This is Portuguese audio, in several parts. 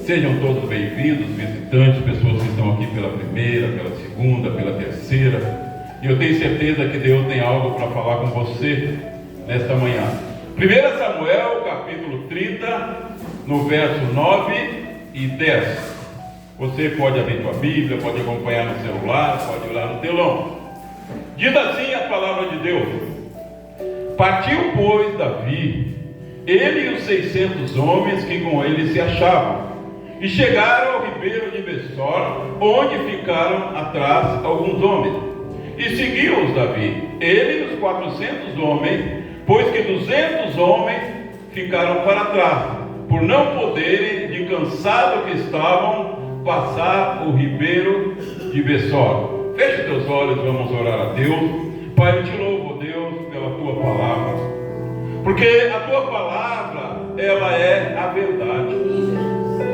Sejam todos bem-vindos, visitantes, pessoas que estão aqui pela primeira, pela segunda, pela terceira. E eu tenho certeza que Deus tem algo para falar com você nesta manhã. 1 Samuel, capítulo 30, no verso 9 e 10. Você pode abrir sua Bíblia, pode acompanhar no celular, pode ir lá no telão. Diz assim a palavra de Deus: Partiu, pois, Davi, ele e os 600 homens que com ele se achavam, e chegaram ao ribeiro de Besor, onde ficaram atrás alguns homens. E seguiu-os Davi, ele e os 400 homens, pois que 200 homens ficaram para trás, por não poderem, de cansado que estavam, passar o ribeiro de Besor. Feche teus olhos, vamos orar a Deus. Pai, eu te louvo, Deus, pela tua palavra, porque a tua palavra, ela é a verdade.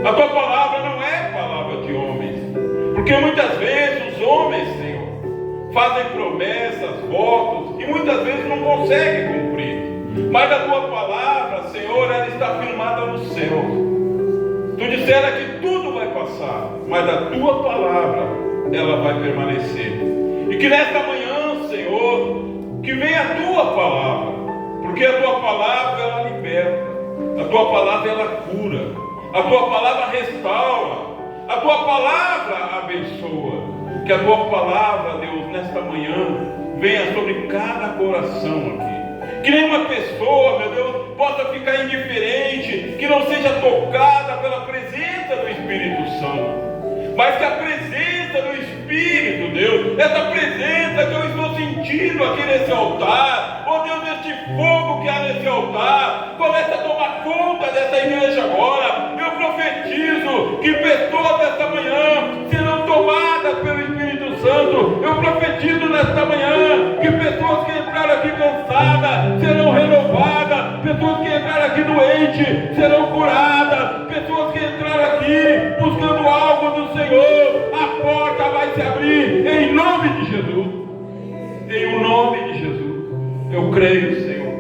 A tua palavra não é palavra de homens, porque muitas vezes os homens, Senhor, fazem promessas, votos, e muitas vezes não conseguem cumprir. Mas a tua palavra, Senhor, ela está firmada no céu. Tu dissera que tudo vai passar, mas a tua palavra, ela vai permanecer. E que nesta manhã, Senhor, que venha a tua palavra, porque a tua palavra, ela liberta, a tua palavra, ela cura, a tua palavra restaura, a tua palavra abençoa. Que a tua palavra, Deus, nesta manhã, venha sobre cada coração aqui. Que nenhuma pessoa, meu Deus, possa ficar indiferente, que não seja tocada pela presença do Espírito Santo, mas que a presença do Espírito, Deus, essa presença que eu estou sentindo aqui nesse altar, oh Deus, este fogo que há nesse altar, comece a tomar conta dessa igreja agora. Eu profetizo que pessoas desta manhã serão tomadas pelo Espírito Santo. Eu profetizo nesta manhã que pessoas que entraram aqui cansadas serão renovadas, pessoas que entraram aqui doentes serão curadas, pessoas que entraram aqui buscando algo do Senhor, a porta vai se abrir em nome de Jesus. Em o nome de Jesus, eu creio, Senhor,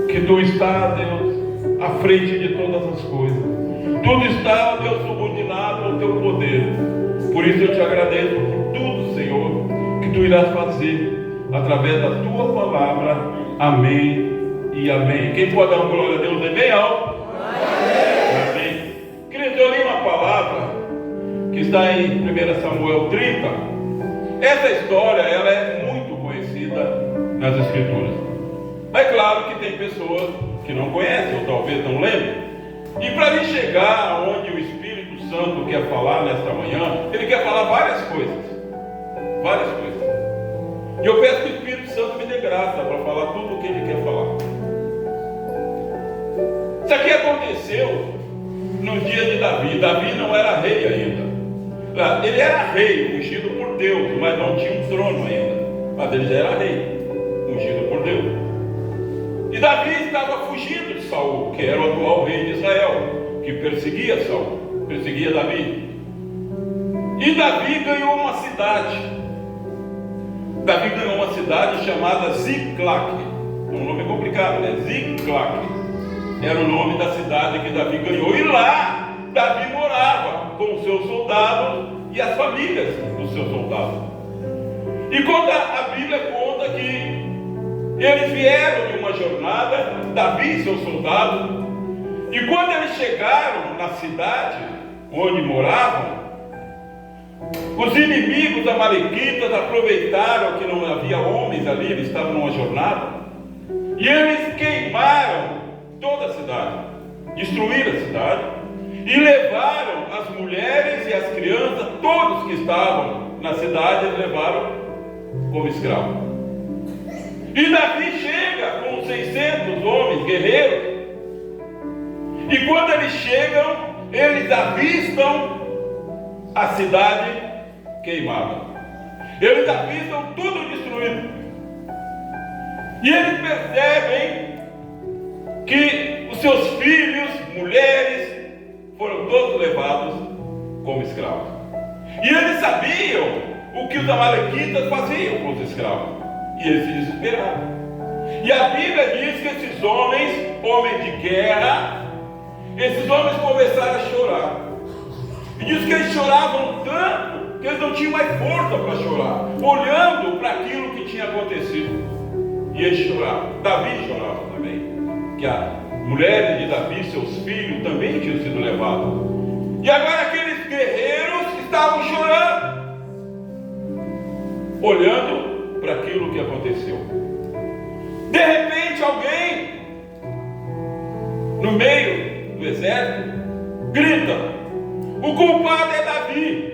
que tu estás, Deus, à frente de todas as coisas. Tudo está, Deus, subordinado ao teu poder. Por isso eu te agradeço por tudo, Senhor, que tu irás fazer através da tua palavra. Amém e amém. Quem pode dar uma glória a Deus bem alto? Amém. Queridos, eu li uma palavra que está em 1 Samuel 30. Essa história, ela é muito conhecida nas Escrituras. É claro que tem pessoas que não conhecem ou talvez não lembrem. E para mim chegar aonde o Espírito Santo quer falar nesta manhã, ele quer falar várias coisas. Várias coisas. E eu peço que o Espírito Santo me dê graça para falar tudo o que ele quer falar. Isso aqui aconteceu nos dias de Davi. Davi não era rei ainda. Ele era rei, ungido por Deus, mas não tinha um trono ainda. Mas ele já era rei, ungido por Deus. E Davi estava fugindo de Saul, que era o atual rei de Israel, que perseguia Saul, perseguia Davi. E Davi ganhou uma cidade. Davi ganhou uma cidade chamada Ziclac. É um nome complicado, né? Ziclac era o nome da cidade que Davi ganhou. E lá Davi morava com os seus soldados e as famílias dos seus soldados. E quando a Bíblia conta que eles vieram de uma jornada, Davi e seus soldados, e quando eles chegaram na cidade onde moravam, os inimigos amalequitas aproveitaram que não havia homens ali, eles estavam numa jornada, e eles queimaram toda a cidade, destruíram a cidade, e levaram as mulheres e as crianças, todos que estavam na cidade, eles levaram como escravos. E Davi chega com 600 homens guerreiros, e quando eles chegam, eles avistam a cidade queimada. Eles avistam tudo destruído. E eles percebem que os seus filhos, mulheres, foram todos levados como escravos. E eles sabiam o que os amalequitas faziam com os escravos. E eles se desesperaram. E a Bíblia diz que esses homens de guerra, esses homens começaram a chorar. E diz que eles choravam tanto que eles não tinham mais força para chorar, olhando para aquilo que tinha acontecido. E eles choravam. Davi chorava também, que a mulher de Davi, seus filhos, também tinham sido levados. E agora aqueles guerreiros estavam chorando, olhando para aquilo que aconteceu. De repente alguém no meio do exército grita: o culpado é Davi.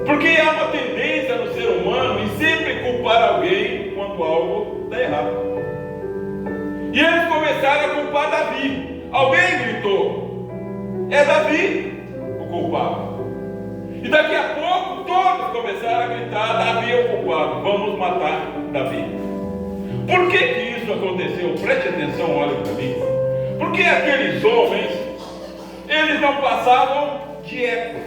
Porque há uma tendência no ser humano em sempre culpar alguém quando algo está errado. E eles começaram a culpar Davi. Alguém gritou: é Davi o culpado. E daqui a pouco todos começaram a gritar: Davi é o culpado, vamos matar Davi. Por que isso aconteceu? Preste atenção, olha para mim. Porque aqueles homens, eles não passavam de eco.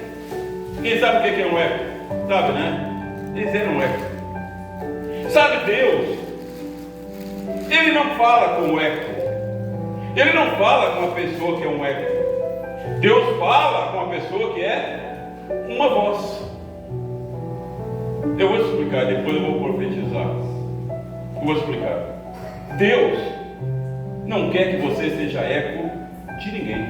Quem sabe o que é um eco? Sabe, né? Eles eram eco. Sabe, Deus, Ele não fala com o eco. Ele não fala com a pessoa que é um eco. Deus fala com a pessoa que é uma voz. Eu vou explicar, depois eu vou profetizar. Eu vou explicar. Deus não quer que você seja eco de ninguém.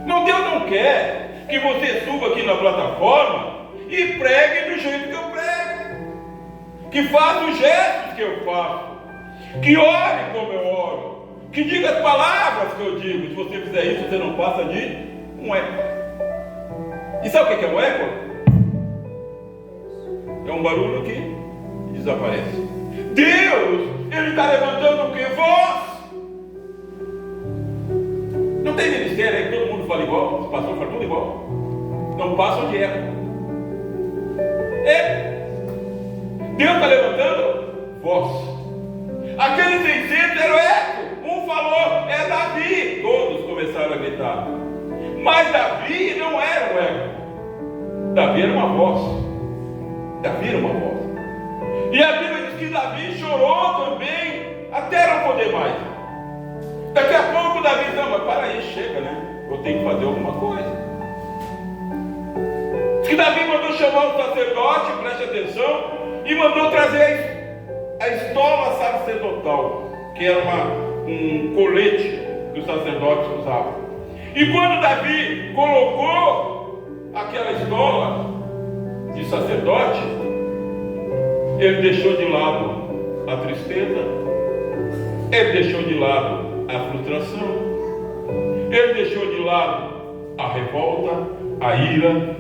Não, Deus não quer que você suba aqui na plataforma e pregue do jeito que eu prego, que faça os gestos que eu faço, que ore como eu oro, que diga as palavras que eu digo. Se você fizer isso, você não passa de um eco. E sabe o que é um eco? É um barulho que desaparece. Deus, Ele está levantando o que? Voz. Não tem ministério aí que todo mundo fala igual, os pastores falam tudo igual. Não passam de eco. Deus está levantando voz. Aqueles 600 eram eco. Um falou: é Davi. Todos começaram a gritar. Mas Davi não era um eco. Davi era uma voz. Davi era uma voz. E a Bíblia diz que Davi chorou também até não poder mais. Daqui a pouco Davi diz: não, mas para aí, chega, né? Eu tenho que fazer alguma coisa. Diz que Davi mandou chamar o sacerdote, preste atenção, e mandou trazer a estola sacerdotal, que era um colete que os sacerdotes usavam. E quando Davi colocou aquela estola de sacerdote, ele deixou de lado a tristeza, ele deixou de lado a frustração, ele deixou de lado a revolta, a ira.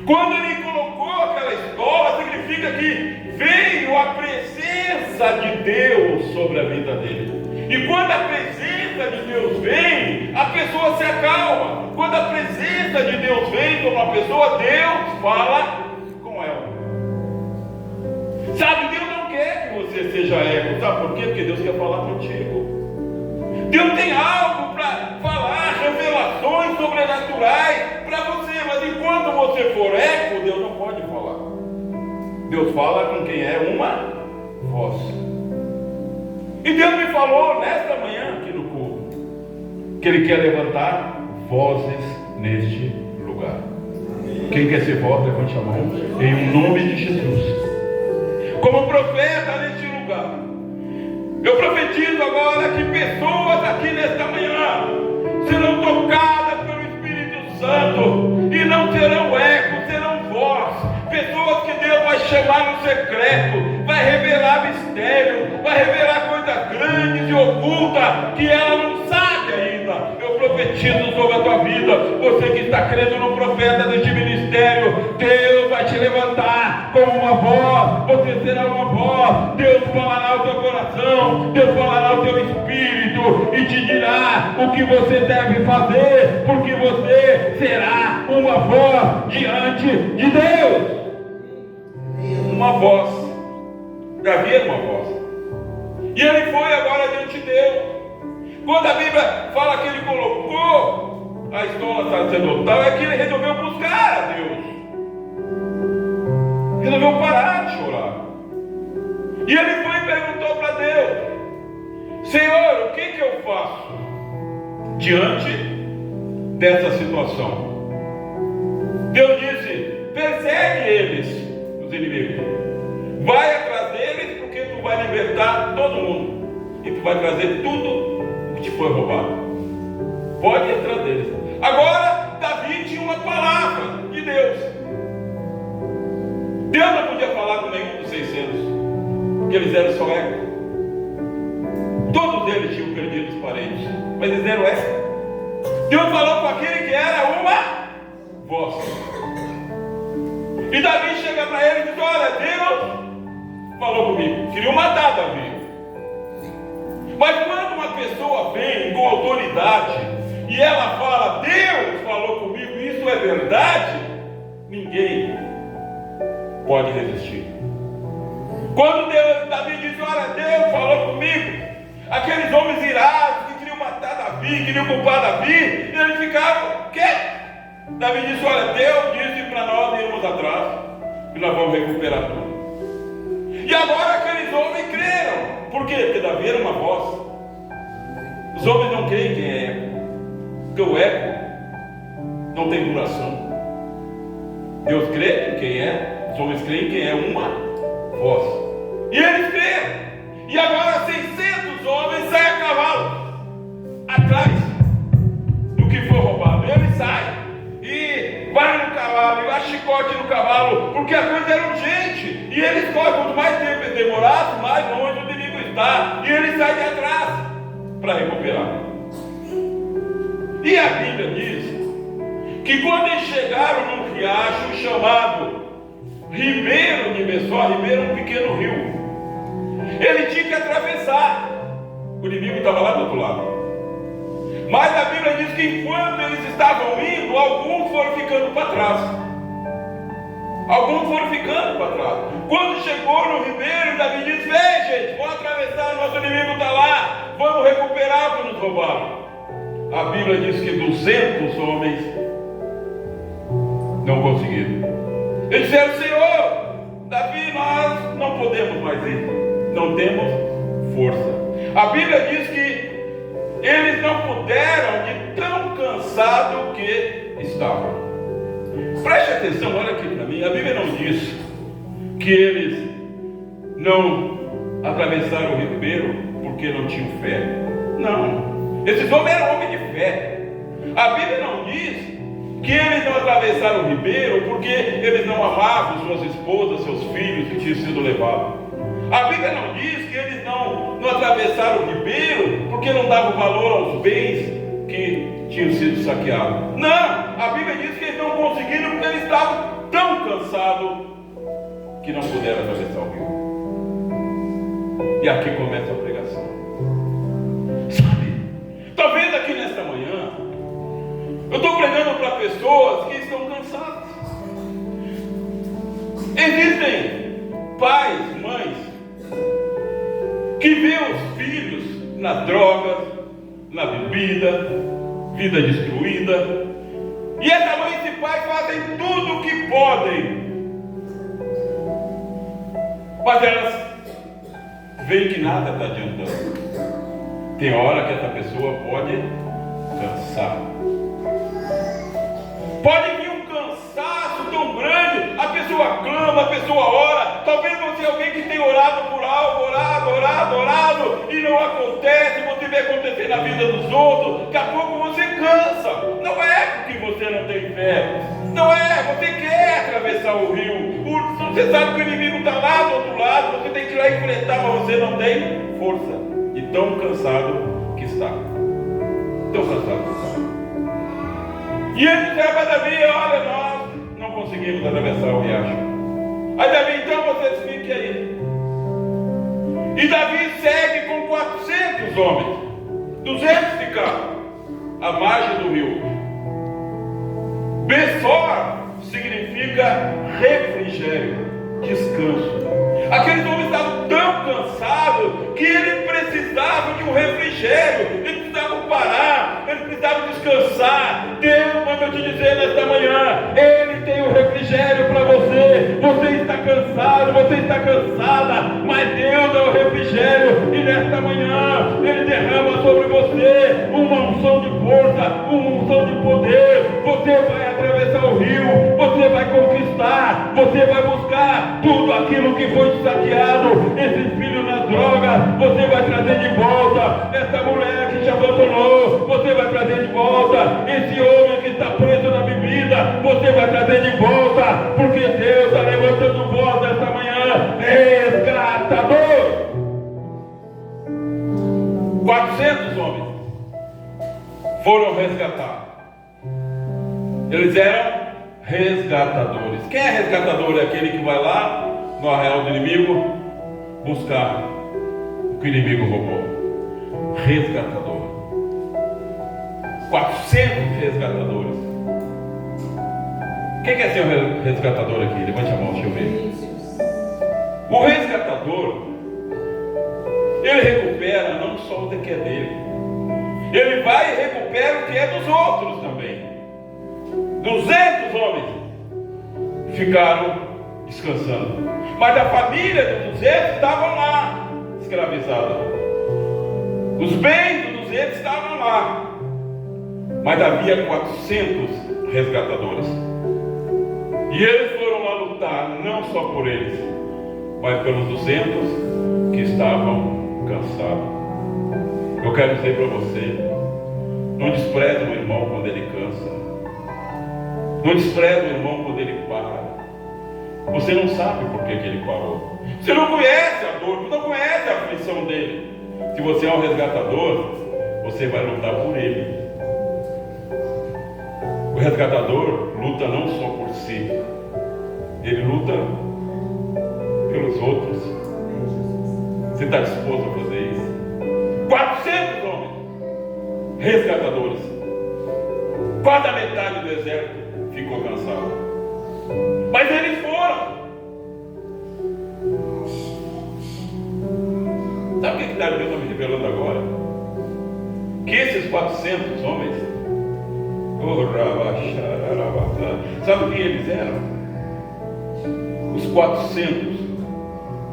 Quando ele colocou aquela estola, significa que veio a presença de Deus sobre a vida dele. E quando a presença de Deus vem, a pessoa se acalma. Quando a presença de Deus vem sobre uma pessoa, Deus fala com ela. Sabe, Deus não quer que você seja eco. Sabe por quê? Porque Deus quer falar contigo. Deus tem algo para falar, revelações sobrenaturais para você. Mas enquanto você for eco, Deus não pode falar. Deus fala com quem é uma voz. E Deus me falou nesta manhã aqui no culto que Ele quer levantar vozes neste lugar. Quem quer ser voz, levante a mão em nome de Jesus. Como profeta neste lugar, eu profetizo agora que pessoas aqui nesta manhã serão tocadas pelo Espírito Santo e não serão ecos, serão voz. Pessoas que Deus vai chamar no secreto, vai revelar mistério, vai revelar coisas grandes e ocultas que ela não sabe ainda. Eu profetizo sobre a tua vida, você que está crendo no profeta deste ministério, Deus vai te levantar como uma voz, você será uma voz. Deus falará ao teu coração, Deus falará ao teu espírito e te dirá o que você deve fazer, porque você será uma voz diante de Deus. Uma voz. Davi era uma voz. E ele foi agora diante de Deus. Quando a Bíblia fala que ele colocou a estola sacerdotal, é que ele resolveu buscar a Deus. Resolveu parar de chorar. E ele foi e perguntou para Deus: Senhor, o que eu faço? diante dessa situação. Deus disse: persegue eles, os inimigos, vai atrás deles, porque tu vai libertar todo mundo, e tu vai trazer tudo o que te foi roubado. Pode ir atrás deles. Agora, Davi tinha uma palavra de Deus. Deus não podia falar com nenhum dos 600, porque eles eram só eco. Todos eles tinham perdido os parentes, mas eles eram eco. Deus falou com aquele que era uma voz. E Davi chega para ele e diz: olha, Deus falou comigo. Queriam matar Davi. Mas quando uma pessoa vem com autoridade e ela fala: Deus falou comigo, isso é verdade, ninguém pode resistir. Quando Davi diz: olha, Deus falou comigo, aqueles homens irados que queriam matar Davi, queriam culpar Davi, eles ficaram quietos. Davi disse: olha, Deus disse para nós irmos atrás, e nós vamos recuperar tudo. E agora aqueles homens creram. Por quê? Porque Davi era uma voz. Os homens não creem quem é eco, porque o eco não tem duração. Deus crê em quem é, os homens creem em quem é uma voz. E eles creram. E agora 600 homens saem a cavalo atrás do que foi roubado. Eles saem e vai no cavalo, e vai chicote no cavalo, porque a coisa era urgente. E eles correm, quanto mais tempo eles demorassem, mais longe o inimigo está. E eles saem de atrás para recuperar. E a Bíblia diz que quando eles chegaram num riacho chamado Ribeiro de Messó, Ribeiro é um pequeno rio, ele tinha que atravessar. O inimigo estava lá do outro lado. Mas a Bíblia diz que enquanto eles estavam indo, alguns foram ficando para trás. Alguns foram ficando para trás. Quando chegou no ribeiro, Davi disse: vem, gente, vamos atravessar, nosso inimigo está lá, vamos recuperar o que nos roubaram. A Bíblia diz que 200 homens não conseguiram. Eles disseram: Senhor, Davi, nós não podemos mais ir, não temos força. A Bíblia diz que eles não puderam de tão cansado que estavam. Preste atenção, olha aqui para mim. A Bíblia não diz que eles não atravessaram o ribeiro porque não tinham fé. Não, esses homens eram homens de fé. A Bíblia não diz que eles não atravessaram o ribeiro porque eles não amavam suas esposas, seus filhos que tinham sido levados. A Bíblia não diz que eles não atravessaram o ribeiro porque não davam valor aos bens que tinham sido saqueados. Não, a Bíblia diz que eles não conseguiram porque eles estavam tão cansados que não puderam atravessar o rio. E aqui começa a pregação. Sabe, talvez aqui nesta manhã eu estou pregando para pessoas que estão cansadas. Existem pais, mães que vê os filhos nas drogas, na bebida, vida destruída, e essa mãe e esse pai fazem tudo o que podem, mas elas veem que nada está adiantando. Tem hora que essa pessoa pode cansar, pode vir um cansaço tão grande, a pessoa clama, a pessoa ora. Talvez você é alguém que tem orado por algo, orado, e não acontece, você vê acontecer na vida dos outros, daqui a pouco você cansa. Não é porque você não tem fé, não é, você quer atravessar o rio, você sabe que o inimigo está lá do outro lado, você tem que ir lá enfrentar, mas você não tem força, de tão cansado que está. Tão cansado que está. E ele disse para Davi: olha, nós não conseguimos atravessar o riacho. Aí Davi: então vocês fiquem aí. E Davi segue com 400 homens. 200 ficaram à margem do rio. Besor significa refrigério, descanso. Aqueles homens estavam tão cansados que eles precisavam de um refrigério, eles precisavam parar, eles precisavam descansar. Deus manda eu te dizer nesta manhã: Ele tem um refrigério para você. Você está cansado, você está cansada, mas Deus é o refrigério, e nesta manhã Ele derrama sobre você uma unção unção de força, uma unção de poder. Você vai atravessar o rio, você vai conquistar, você vai buscar tudo aquilo que foi saqueado. Esses filhos nas drogas, você vai trazer de volta. Essa mulher que te abandonou, você vai trazer de volta. Esse homem que está preso na bebida, você vai trazer de volta, porque Deus está levantando voz esta manhã, resgatador. 400 homens foram resgatados. Eles eram resgatadores. Quem é resgatador? É aquele que vai lá no arraial do inimigo buscar o que o inimigo roubou. Resgatador. 400 resgatadores. Quem quer ser um resgatador aqui? Levante a mão, deixa eu ver. O resgatador, ele recupera não só o que é dele, ele vai e recupera o que é dos outros também. 200 homens ficaram descansando, mas a família dos 200 estavam lá, escravizados. Os bens dos 200 estavam lá, mas havia 400 resgatadores. E eles foram lá lutar, não só por eles, mas pelos 200 que estavam cansados. Eu quero dizer para você, não despreze o irmão quando ele cansa. Não despreze o irmão quando ele para. Você não sabe por que ele parou. Você não conhece a dor, você não conhece a aflição dele. Se você é um resgatador, você vai lutar por ele. O resgatador luta não só por si, ele luta pelos outros. Você está disposto a fazer isso? 400 homens resgatadores. Quase a metade do exército ficou cansado, mas eles foram. Sabe o que Deus está me revelando agora? Que esses 400 homens, sabe o que eles eram? Os 400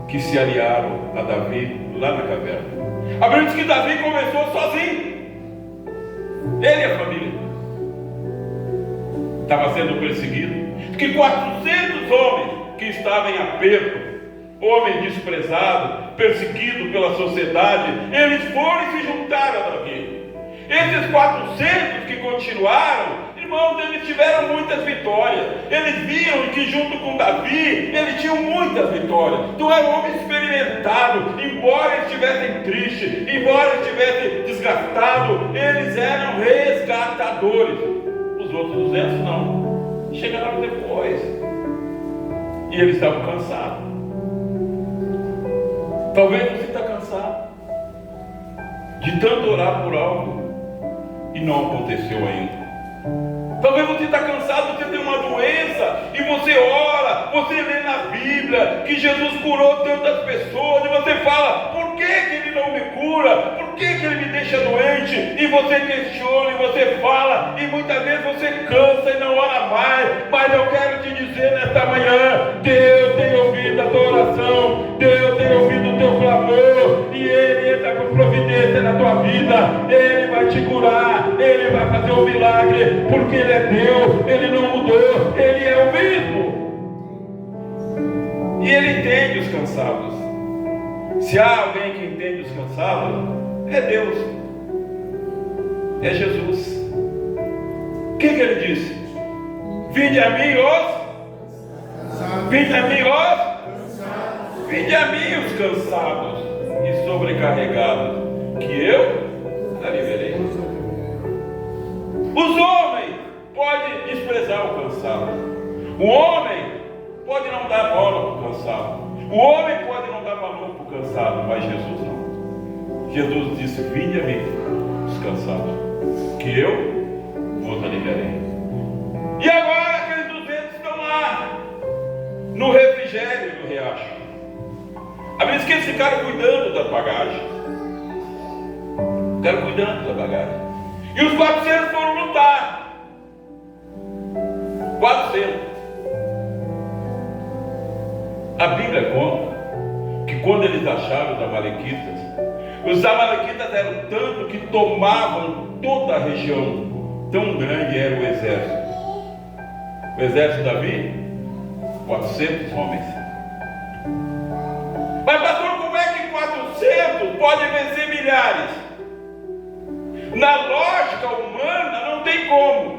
que se aliaram a Davi lá na caverna. A Bíblia diz que Davi começou sozinho, ele e a família. Estava sendo perseguido. Que 400 homens que estavam em aperto, homem desprezado, perseguido pela sociedade, eles foram e se juntaram a Davi. Esses 400 que continuaram, irmãos, eles tiveram muitas vitórias. Eles viram que junto com Davi, eles tinham muitas vitórias. Então era um homem experimentado. Embora estivessem tristes, embora estivessem desgastados, eles eram resgatadores. Os outros 200 não. Chegaram depois. E eles estavam cansados. Talvez você está cansado de tanto orar por algo e não aconteceu ainda. Talvez você está cansado, você tem uma doença e você ora, você lê na Bíblia que Jesus curou tantas pessoas e você fala, por que Ele não me cura? Por que Ele me deixa doente? E você questiona, e você fala, e muitas vezes você cansa e não ora mais. Mas eu quero te dizer nesta manhã, Deus tem ouvido a tua oração, Deus tem ouvido o teu clamor, e Ele entra com providência na tua vida. Ele vai te curar, Ele vai fazer um milagre, porque Ele é Deus, Ele não mudou, Ele é o mesmo. E Ele entende os cansados. Se há alguém que entende os cansados, é Deus, é Jesus. O que Ele disse? Vinde a mim vinde a mim vinde a mim os cansados e sobrecarregados, que eu aliviarei. Os homens podem desprezar o cansado. O homem pode não dar bola para o cansado. O homem pode não dar valor para o cansado, mas Jesus não. Jesus disse, vinde a mim os cansados, que eu vos aliviarei. E agora aqueles 200 estão lá, no refrigério do riacho. A Bíblia diz que eles ficaram cuidando das bagagens. Ficaram cuidando da bagagem. E os 400 foram lutar. 400. A Bíblia conta que quando eles acharam os amalequitas, Os amalequitas eram tanto que tomavam toda a região. Tão grande era o exército. O exército de Davi, 400 homens. Mas pastor, como é que 400 pode vencer milhares? Na lógica humana não tem como.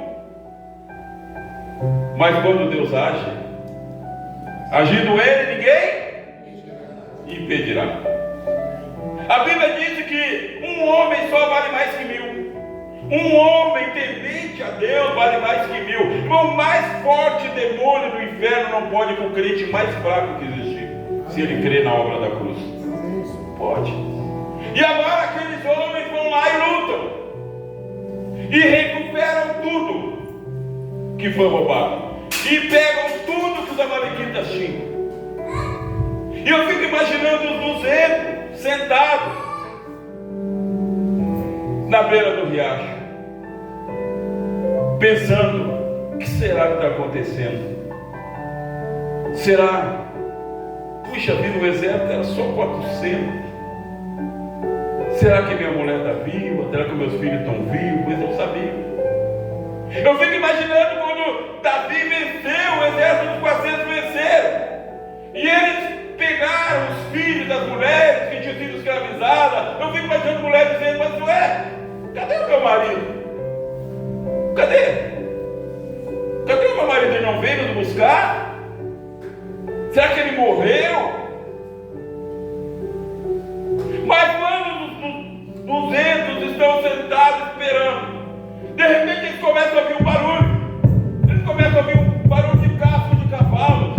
Mas quando Deus age, agindo Ele, ninguém impedirá. A Bíblia diz que um homem só vale mais que 1000. Um homem temente a Deus vale mais que 1000. O mais forte demônio do inferno não pode com o crente mais fraco que existir, se ele crê na obra da cruz. Pode. E agora aqueles homens vão lá e lutam e recuperam tudo que foi roubado, e pegam tudo que os amalequitas tinham. E eu fico imaginando os 200 sentados na beira do riacho, pensando: o que será que está acontecendo? Será? Puxa vida, o exército era só 400. Será que minha mulher está viva? Será que meus filhos estão vivos? Eles não sabiam. Eu fico imaginando quando Davi venceu, o exército dos 400 venceram, e eles pegaram os filhos das mulheres que tinham sido escravizadas. Eu fico imaginando mulheres dizendo: mas ué, cadê o meu marido? Cadê? Cadê o meu marido? Ele não veio nos buscar? Será que ele morreu? Mas quando os 200 estão sentados esperando, de repente eles começam a ouvir um barulho. Eles começam a ouvir um barulho de casco de cavalos.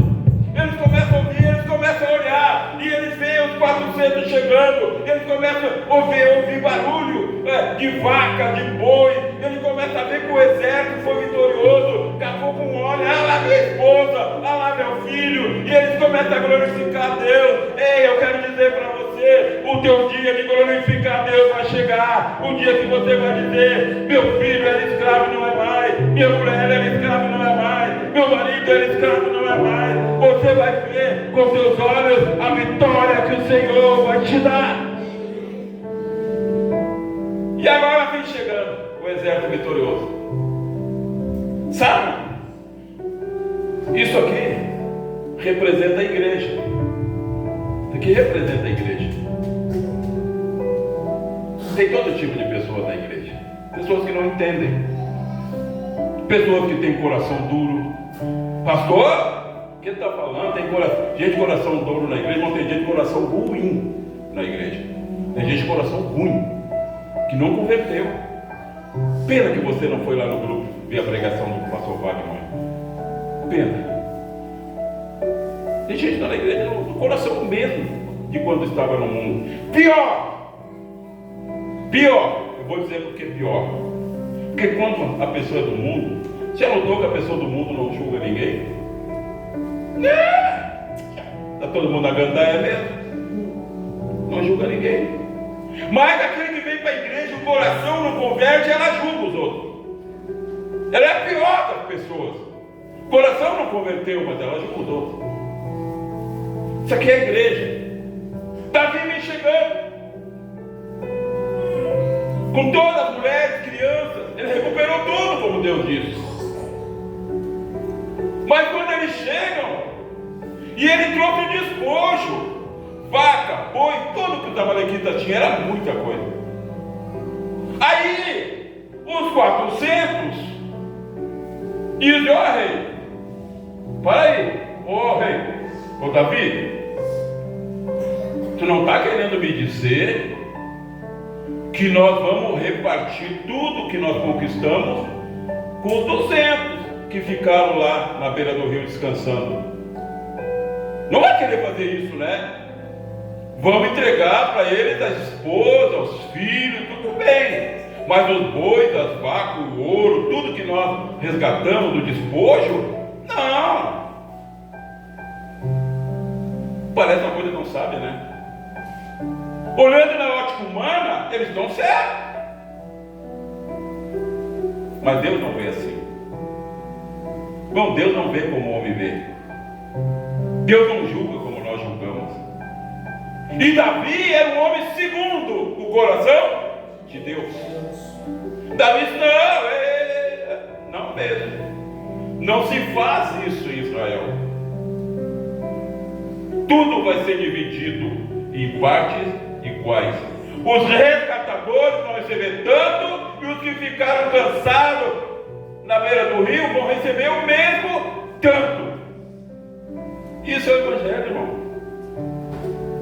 Eles começam a ouvir, eles começam a olhar, e eles veem os 400 chegando. Eles começam a ouvir barulho de vaca, de boi. Eles começam a ver que o exército foi vitorioso. Daqui a pouco um olha: ah lá minha esposa, ah lá meu filho. E eles começam a glorificar a Deus. Ei, eu quero dizer para você, o teu dia de glorificar a Deus vai chegar. O dia que você vai dizer: meu filho era escravo, não é mais. Minha mulher era escrava, não é mais. Meu marido era escravo, não é mais. Você vai ver com seus olhos a vitória que o Senhor vai te dar. E agora vem chegando o exército vitorioso. Sabe? Isso aqui representa a igreja. Isso aqui representa a igreja. Tem todo tipo de pessoas na igreja. Pessoas que não entendem. Pessoas que têm coração duro. Pastor, o que está falando? Tem gente de coração duro na igreja, não tem gente de coração ruim na igreja. Tem gente de coração ruim, que não converteu. Pena que você não foi lá no grupo ver a pregação do pastor Wagner. Pena. Tem gente que está na igreja no coração mesmo de quando estava no mundo. Pior, eu vou dizer porque é pior. Porque quando a pessoa é do mundo, você notou que a pessoa do mundo não julga ninguém? Está todo mundo na gandaia mesmo. Não julga ninguém. Mas aquele que vem para a igreja, o coração não converte, ela julga os outros. Ela é a pior das pessoas. O coração não converteu, mas ela julga os outros. Isso aqui é a igreja. Davi vem chegando com todas as mulheres, crianças. Ele recuperou tudo, como Deus disse. Mas quando eles chegam, e ele trouxe o despojo, vaca, boi, tudo que os amalequitas tinham, era muita coisa. Aí, os 400 dizem: ó rei, para aí, ó rei, ô Davi, tu não está querendo me dizer que nós vamos repartir tudo que nós conquistamos com os 200 que ficaram lá na beira do rio descansando? Não vai querer fazer isso, né? Vamos entregar para eles as esposas, os filhos, tudo bem. Mas os bois, as vacas, o ouro, tudo que nós resgatamos do despojo, não. Parece uma coisa que não sabe, né? Olhando na ótica humana, eles estão certos. Mas Deus não vê assim. Bom, Deus não vê como o homem vê. Deus não julga como nós julgamos. E Davi era um homem segundo o coração de Deus. Davi disse: não mesmo. Não se faz isso em Israel. Tudo vai ser dividido em partes iguais. Os resgatadores vão receber tanto, e os que ficaram cansados na beira do rio vão receber o mesmo tanto. Isso é o Evangelho, irmão.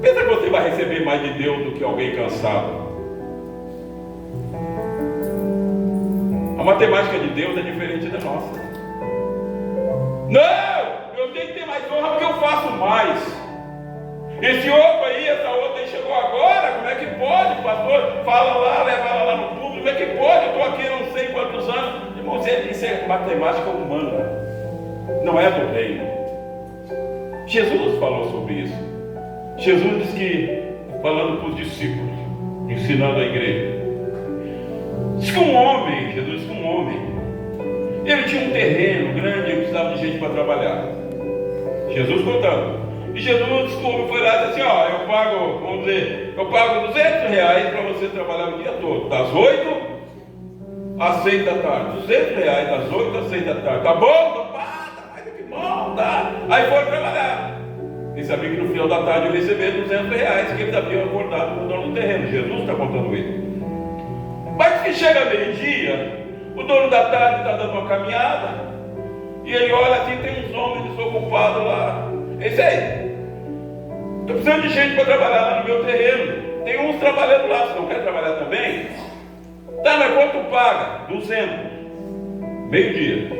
Pensa que você vai receber mais de Deus do que alguém cansado. A matemática de Deus é diferente da nossa. Não, eu tenho que ter mais honra porque eu faço mais. Esse outro aí, essa outra aí chegou agora, como é que pode, pastor? Fala lá, leva ela lá no público, como é que pode? Eu estou aqui não sei quantos anos. Irmão, isso é matemática humana, não é do reino. Jesus falou sobre isso. Jesus disse que, falando para os discípulos, ensinando a igreja, diz que um homem, Jesus disse que um homem, ele tinha um terreno grande e precisava de gente para trabalhar. Jesus contando. E Jesus, o homem foi lá e disse assim: eu pago, vamos dizer, eu pago R$200 para você trabalhar o dia todo, das 8 às 6 da tarde. R$200 das 8 às 6 da tarde. Tá bom? Tá mais do que bom, tá? Aí foi trabalhar. E sabia que no final da tarde eu receber R$200 que eles haviam acordado com o dono do terreno. Jesus está contando isso. Mas que chega meio-dia, o dono da tarde está dando uma caminhada, e ele olha assim, tem uns homens desocupados lá. É isso aí. Estou precisando de gente para trabalhar lá no meu terreno. Tem uns trabalhando lá, você não quer trabalhar também? Tá, mas quanto paga? 200. Meio-dia.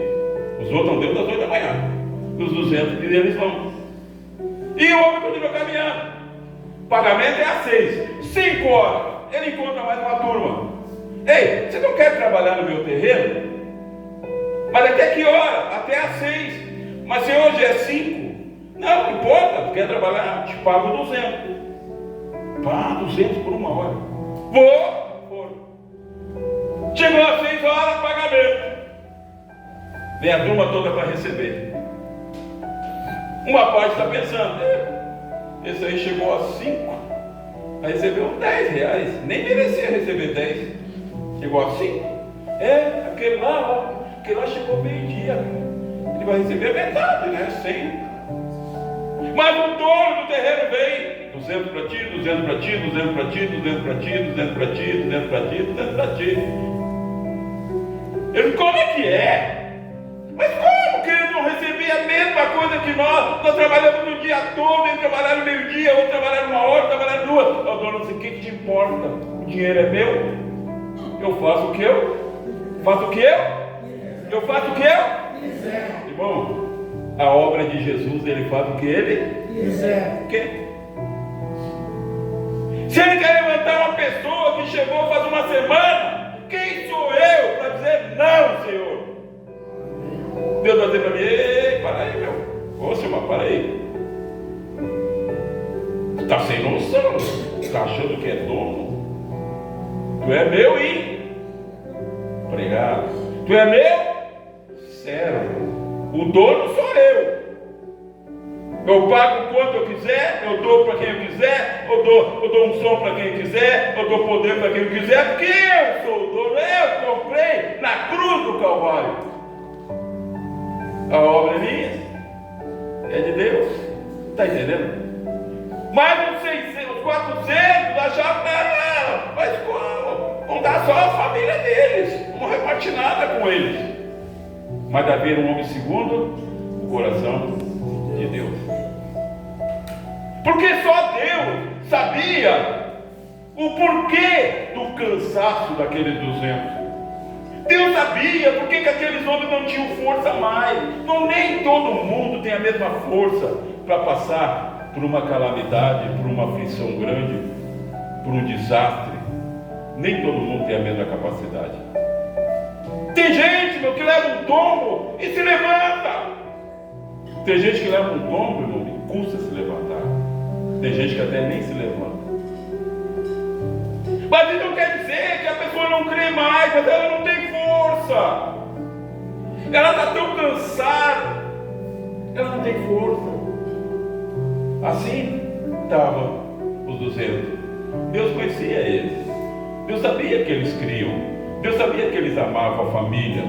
Os outros não deu das 8 da manhã. Os 200 eles vão. E o homem continua caminhando. O pagamento é às 6. 5 horas. Ele encontra mais uma turma. Ei, você não quer trabalhar no meu terreno? Mas até que hora? Até às 6. Mas se hoje é 5, não importa, tu quer trabalhar, te pago 200. Pá, 200 por uma hora. Vou. Chegou às 6 horas, pagamento. Vem a turma toda para receber. Uma parte está pensando: esse aí chegou às 5, aí recebeu R$10. Nem merecia receber 10. Chegou às 5. Aquele lá chegou meio-dia. Ele vai receber metade, né? 100. Mas o dono do terreno vem: 200 para ti, 200 para ti, 200 para ti, 200 para ti, 200 para ti, 200 para ti, 200 para ti. Ele: como é que é? Mas como que eles não recebiam a mesma coisa que nós? Nós trabalhamos no dia todo, eles trabalharam meio-dia, outros trabalharam uma hora, trabalharam 2. O dono disse: o que te importa? O dinheiro é meu? Eu faço o que eu? Faço o que eu faço o que eu? Irmão, a obra de Jesus, ele faz o que ele quiser. O quê? Se ele quer levantar uma pessoa que chegou faz uma semana, quem sou eu para dizer não, Senhor? Deus vai dizer para mim: ei, para aí, meu. Ô, Senhor, para aí. Tu está sem noção, tu está achando que é dono? Tu é meu, hein? Obrigado. Tu é meu servo. O dono sou eu. Eu pago quanto eu quiser, eu dou para quem eu quiser, eu dou um som para quem eu quiser, eu dou poder para quem eu quiser, porque eu sou o dono. Eu comprei na cruz do Calvário. A obra é minha, é de Deus. Está entendendo? Mas os 600, os 400 acharam que mas como? Vão dar só a família deles, não vão repartir nada com eles. Mas Davi era um homem segundo o coração de Deus. Porque só Deus sabia o porquê do cansaço daqueles 200. Deus sabia porque que aqueles homens não tinham força mais. Não, nem todo mundo tem a mesma força para passar por uma calamidade, por uma aflição grande, por um desastre. Nem todo mundo tem a mesma capacidade. Tem gente, meu, que leva um tombo e se levanta. Tem gente que leva um tombo, irmão, e custa se levantar. Tem gente que até nem se levanta. Mas isso não quer dizer que a pessoa não crê mais, mas ela não tem força. Ela está tão cansada, ela não tem força. Assim estavam os 200. Deus conhecia eles. Deus sabia que eles criam. Deus sabia que eles amavam a família.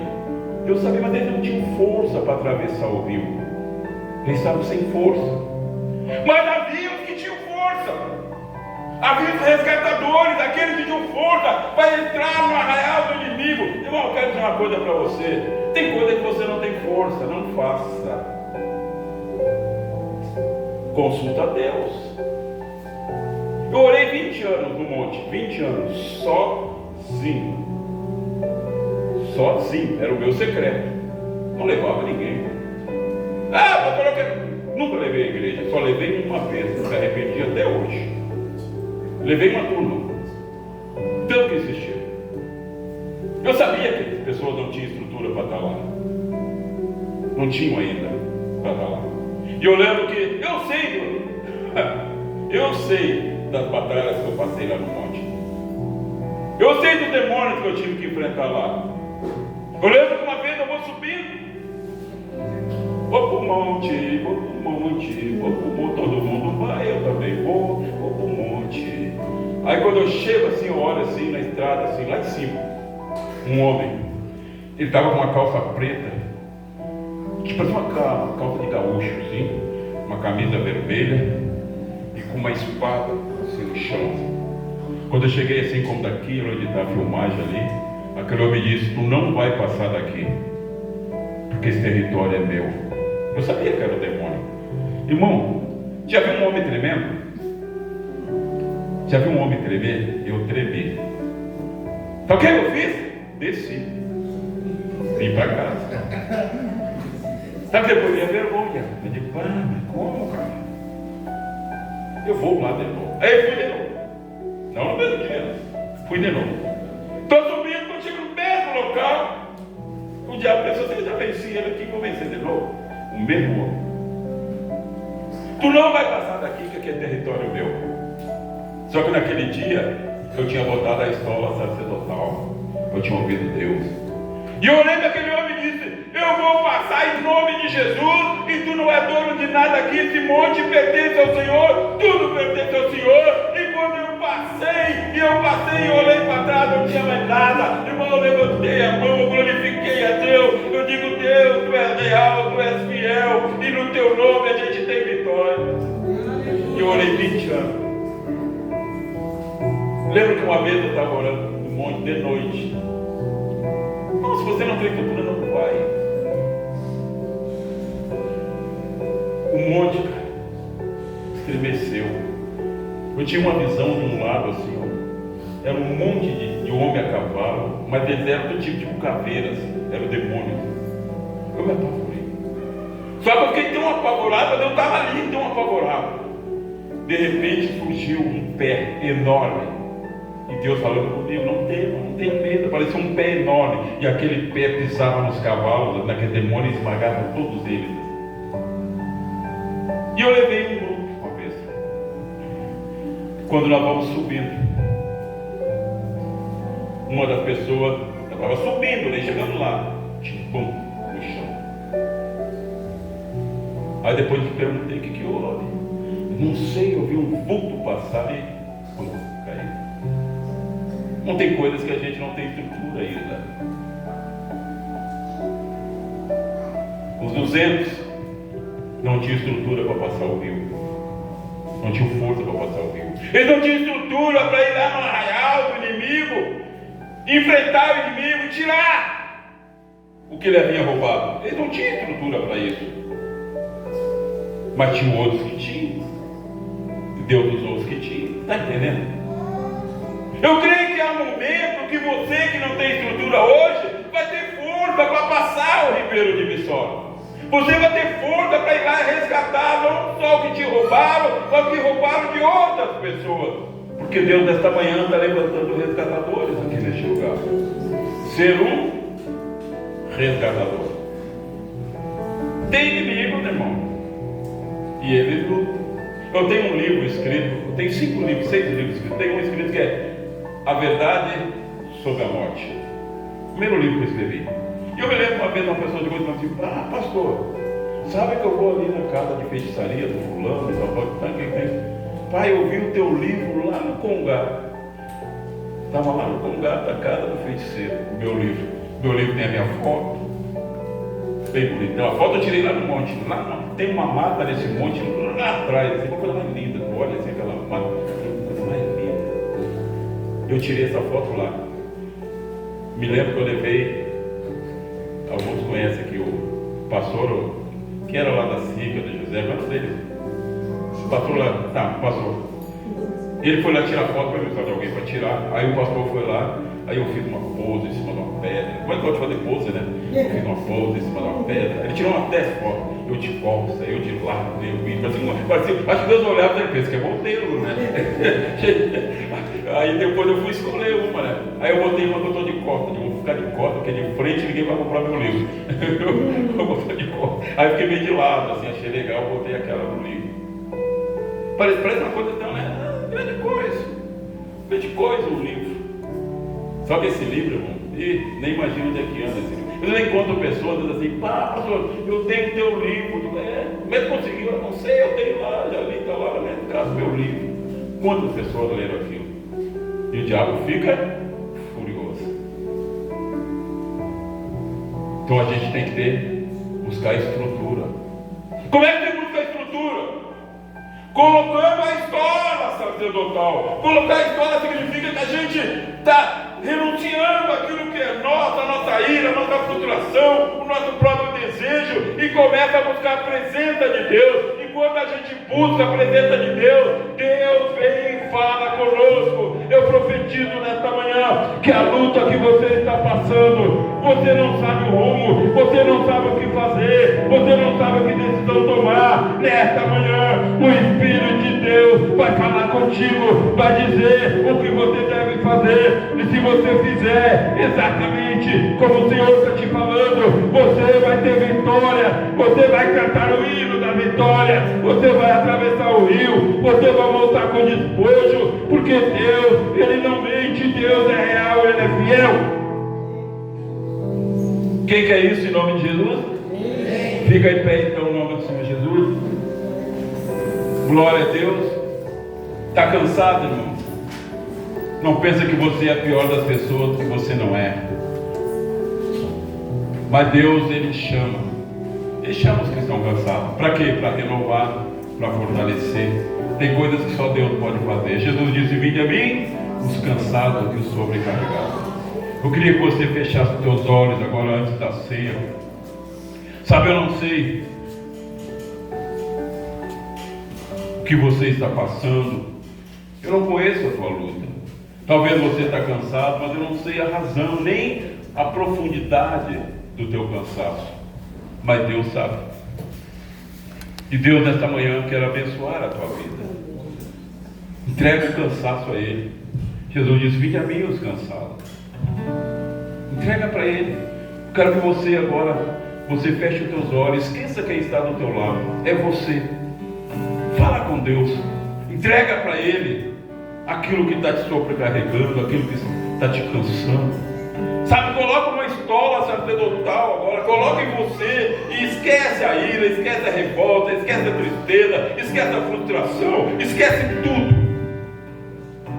Deus sabia, mas eles não tinham força para atravessar o rio. Eles estavam sem força. Mas havia os que tinham força. Havia os resgatadores, aqueles que tinham força para entrar no arraial do inimigo. Irmão, eu quero dizer uma coisa para você. Tem coisa que você não tem força, não faça. Consulta a Deus. Eu orei 20 anos no monte, 20 anos, sozinho. Sozinho, era o meu secreto. Não levava ninguém. Pastor, eu quero... Nunca levei a igreja, só levei uma vez, me arrependi até hoje. Levei uma turma, tanto que insistia. Eu sabia que as pessoas não tinham estrutura para estar lá. Não tinham ainda para estar lá. E eu lembro que, eu sei das batalhas que eu passei lá no monte. Eu sei dos demônios que eu tive que enfrentar lá. Eu lembro que uma vez eu vou subindo. Vou pro monte, todo mundo vai, eu também vou pro monte. Aí quando eu chego assim, eu olho assim na estrada, assim, lá em cima, um homem, ele estava com uma calça preta, tipo assim, uma calça de gaúcho, assim, uma camisa vermelha e com uma espada assim no chão. Quando eu cheguei assim, como daqui, onde está a filmagem ali, aquele homem disse: tu não vai passar daqui, porque esse território é meu. Eu sabia que era o demônio. Irmão, já viu um homem tremendo? Já viu um homem tremer? Eu tremi. Então o que eu fiz? Desci. Vim para casa. Sabe que depois minha vergonha? Eu digo: mas como, cara? Eu vou lá de novo. Aí fui de novo. Não no mesmo dia. Fui de novo. Estou subindo, quando chego no mesmo local, o diabo pensou: você já venci ele aqui, vou vencer de novo. O mesmo homem. Tu não vai passar daqui, que aqui é território meu. Só que naquele dia eu tinha botado a estola sacerdotal. Eu tinha ouvido Deus. E eu olhei para aquele homem e disse: eu vou passar em nome de Jesus, e tu não é dono de nada aqui, esse monte pertence ao Senhor, tudo pertence ao Senhor. E quando eu passei e olhei para trás, não tinha mais nada. Irmão, eu levantei a mão, eu glorifiquei a Deus. Eu digo: Deus, tu és real, tu és fiel, e no teu nome a gente tem vitória. E eu orei 20 anos. Lembro que uma vez eu estava orando no monte de noite. Não, se você não tem estrutura, não vai. O monte, cara, estremeceu. Eu tinha uma visão de um lado assim, ó. Era um monte de homem a cavalo, mas eles eram do tipo caveiras, era o demônio. Eu me apavorei. Só que eu fiquei tão apavorado, mas eu estava ali tão apavorado. De repente surgiu um pé enorme. E Deus falando comigo: não tenha medo. Parecia um pé enorme. E aquele pé pisava nos cavalos, naquele demônio, e esmagava todos eles. E eu levei um grupo uma vez. Quando nós vamos subindo, uma das pessoas estava subindo, né, chegando lá, bum, no chão. Aí depois eu perguntei: o que houve? Não sei, eu vi um vulto passar e caiu. Não tem coisas que a gente não tem estrutura ainda. Os 200 não tinham estrutura para passar o rio. Não tinham força para passar o rio. Eles não tinham estrutura para ir lá no arraial do inimigo, enfrentar o inimigo e tirar o que ele havia roubado. Eles não tinham estrutura para isso. Mas tinha outros que tinham. Deus usou os que tinham. Está entendendo? Eu creio que há um momento que você que não tem estrutura hoje vai ter força para passar o Ribeiro de Viçosa. Você vai ter força para ir lá e resgatar não só o que te roubaram, mas o que roubaram de outras pessoas. Porque Deus nesta manhã está levantando resgatadores aqui neste lugar. Ser um resgatador. Tem inimigo, meu irmão. E eles lutam. Eu tenho um livro escrito, eu tenho 5 livros, 6 livros escritos. Tem um escrito que é A Verdade sobre a Morte. Primeiro livro que eu escrevi. E eu me lembro uma vez uma pessoa chegou e falou assim: pastor, sabe que eu vou ali na casa de feitiçaria do fulano, pai, eu vi o teu livro lá no Congá. Estava lá no congado da casa do feiticeiro, o meu livro. Meu livro tem a minha foto, bem bonito. Então, a foto eu tirei lá no monte. Tem uma mata nesse monte, lá atrás. Assim, uma coisa mais linda. Olha assim, aquela mata, uma coisa mais linda. Eu tirei essa foto lá. Me lembro que eu levei, alguns conhecem aqui o pastor, que era lá da Sica, de José, mas dele. O pastor lá, tá, pastor. Ele foi lá tirar foto para ver se alguém para tirar. Aí o pastor foi lá, aí eu fiz uma pose em cima de uma pedra. Como é que pode fazer pose, né? Eu fiz uma pose em cima de uma pedra. Ele tirou uma 10 fotos. Eu de costa, eu de lado, eu vi. Parecia, acho que Deus olhava e pensa que é modelo, né? Aí depois eu fui escolher uma, né? Aí eu botei uma que eu estou de costa. Eu vou ficar de costa, porque de frente ninguém vai comprar meu livro. Eu vou ficar de costa. Aí eu fiquei meio de lado, assim, achei legal, botei aquela no livro. Parece uma coisa tão, né? Grande coisa o livro. Sabe esse livro, irmão? Nem imagino onde é que anda esse livro. Eu nem encontro pessoas dizendo assim, pá, pastor, eu tenho teu livro. Como é que conseguiu? Eu não sei, eu tenho lá, já li, está lá na minha casa, meu livro. Quantas pessoas leram aquilo? E o diabo fica furioso. Então a gente tem que buscar estrutura. Como é que tem que buscar estrutura? Colocando a escola sacerdotal. Colocar a escola significa que a gente está renunciando àquilo que é nosso, a nossa ira, a nossa frustração, o nosso próprio desejo, e começa a buscar a presença de Deus. E quando a gente busca a presença de Deus, Deus vem e fala conosco. Eu profetizo nesta manhã que a luta que você está passando, você não sabe o rumo, você não sabe o que fazer, você não sabe que decisão tomar. Nesta manhã, o Espírito de Deus vai falar contigo, vai dizer o que você deve fazer. E se você fizer exatamente como o Senhor está te falando, você vai ter vitória, você vai cantar o hino da vitória, você vai atravessar o rio, você vai voltar com despojo, porque Deus, Ele não mente, Deus é real, Ele é fiel. Quem quer isso em nome de Jesus? Fica em pé então, em nome do Senhor Jesus. Glória a Deus. Está cansado, irmão? Não pensa que você é a pior das pessoas, que você não é. Mas Deus, Ele chama. Ele chama os que estão cansados. Para quê? Para renovar, para fortalecer. Tem coisas que só Deus pode fazer. Jesus disse, vinde a mim, os cansados e os sobrecarregados. Eu queria que você fechasse os teus olhos agora antes da ceia. Sabe, eu não sei o que você está passando. Eu não conheço a tua luta. Talvez você está cansado, mas eu não sei a razão, nem a profundidade do teu cansaço. Mas Deus sabe. E Deus nesta manhã quer abençoar a tua vida. Entrega o cansaço a Ele. Jesus disse, vinde a mim os cansados. Entrega para Ele. Eu quero que você agora, você feche os teus olhos, esqueça quem está do teu lado, é você. Fala com Deus, entrega para Ele aquilo que está te sobrecarregando, aquilo que está te cansando. Sabe, coloca uma estola sacerdotal agora, coloca em você e esquece a ira, esquece a revolta, esquece a tristeza, esquece a frustração, esquece tudo.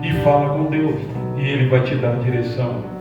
E fala com Deus, e Ele vai te dar direção.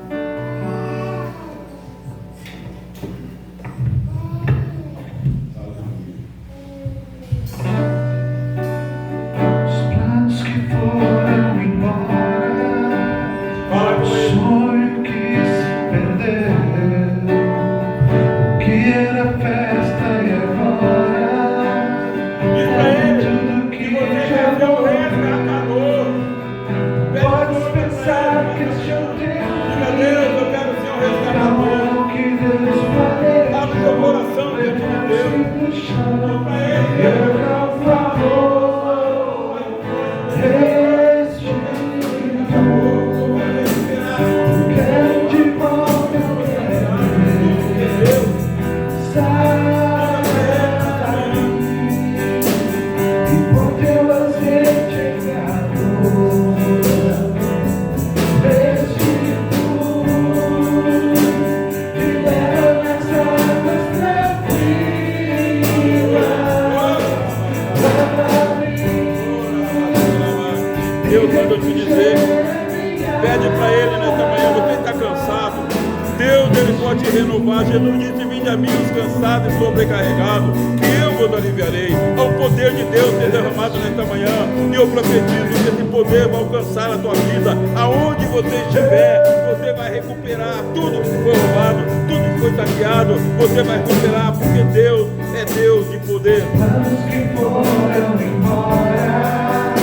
pode te renovar. Jesus disse: vinde a mim os cansados e sobrecarregados, que eu vos aliviarei. Há o poder de Deus ser derramado nesta manhã, e eu profetizo que esse poder vai alcançar a tua vida. Aonde você estiver, você vai recuperar tudo que foi roubado, tudo que foi saqueado. Você vai recuperar, porque Deus é Deus de poder. Anos que foram embora,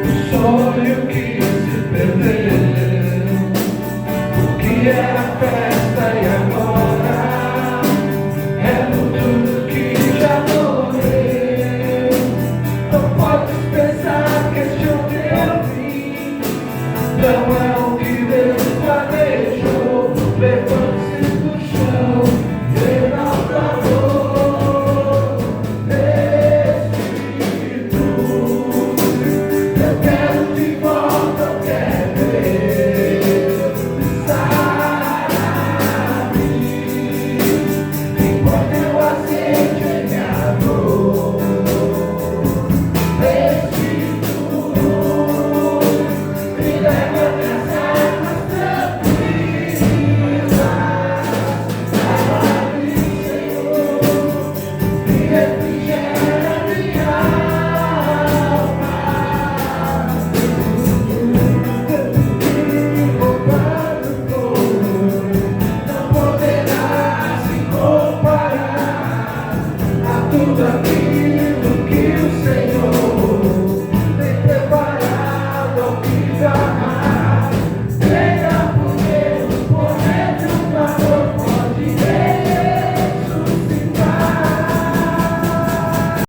o sonho que se perdeu, o que era fé.